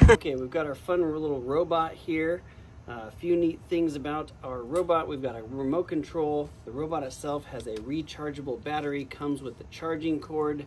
Okay, we've got our fun little robot here. A few neat things about our robot. We've got a remote control. The robot itself has a rechargeable battery, comes with the charging cord.